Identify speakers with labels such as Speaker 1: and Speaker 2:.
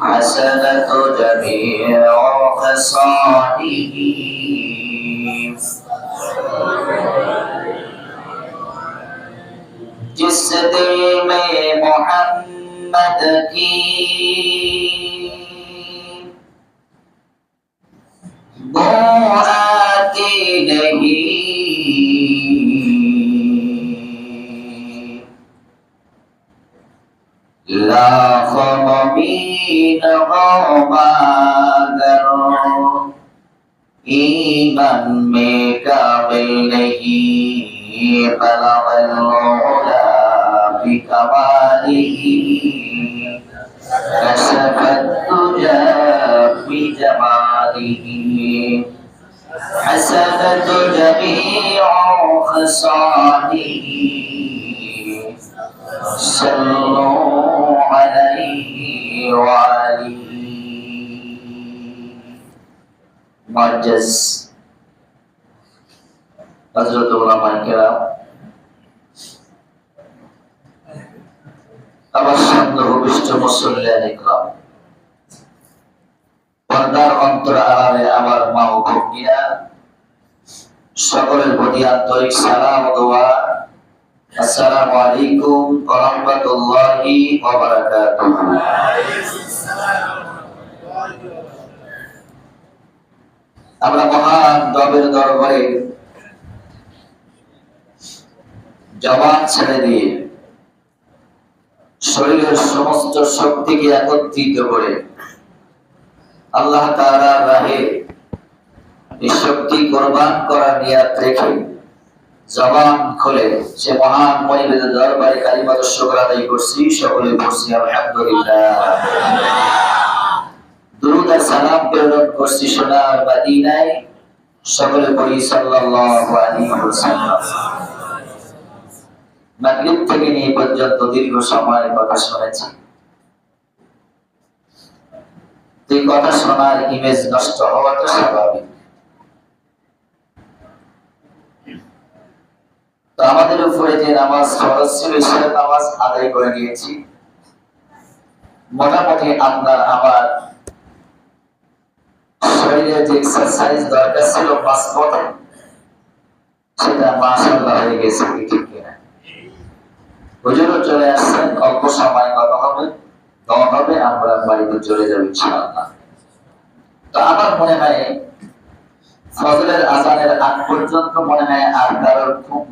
Speaker 1: حسنة جميع خصاله जिस दिल में मोहम्मद की बो आती नहीं, लाखों मुमीन हो मगर ईमान में काबिल नहीं, बलगल उला बिकमालिह कशफत तुजा बिजमालिह हसनत जमीउ खसालिह सल्लू अलैहि व आलिहि। मुअज्जज हज़रत उलमा किराम, আমার সামনে ভূমিষ্ঠ মুসল্লিয়ান ইকরাম, পর্দার অন্তর আড়ালে আমার মা ও ভগ্নীরা, সকলের প্রতি আন্তরিক সালাম ও দোয়া। আসসালামু আলাইকুম ওয়া রাহমাতুল্লাহি ওয়া বারাকাতুহু। আমরা মহান রবের দরবারে জবান ছেড়ে দিয়ে শরীরের সমস্ত শক্তিকে একত্রিত করে আল্লাহ তাআলার রাহে এই শক্তি কোরবান করার নিয়ত রেখে জবান খুলে সে মহান মনিবের দরবারে কালিমাত শুকর আদায় করছি। সকলে পড়ছি আলহামদুলিল্লাহ। দুরূদ আর সালাম প্রেরণ করছি সোনার মদিনায়। সকলে পড়ি সাল্লাল্লাহু আলাইহি ওয়াসাল্লাম। মাগরিব থেকে নিয়ে পর্যন্ত দীর্ঘ সময় কথা শুনেছি। এই কথা শোনার ইমেজ নষ্ট হওয়া তো স্বাভাবিক। তো আমাদের উপরে যে নামাজ ফরজ ছিল সে নামাজ আদায় করে নিয়েছি। মোটামুটি আমরা আমার শরীরে যে এক্সারসাইজ দরকার ছিল পাসপোর্টে সেটা মাশাআল্লাহ হয়ে গেছে। ঠিক কিনা? হুজুরও চলে আসছেন, অল্প সময় কথা হবে, দোয়া হবে, আমরা বাড়িতে চলে যাব ইনশাআল্লাহ। তো আমার মনে হয় ফজরের আযানের আগ পর্যন্ত মনে হয় আর কারোর খুব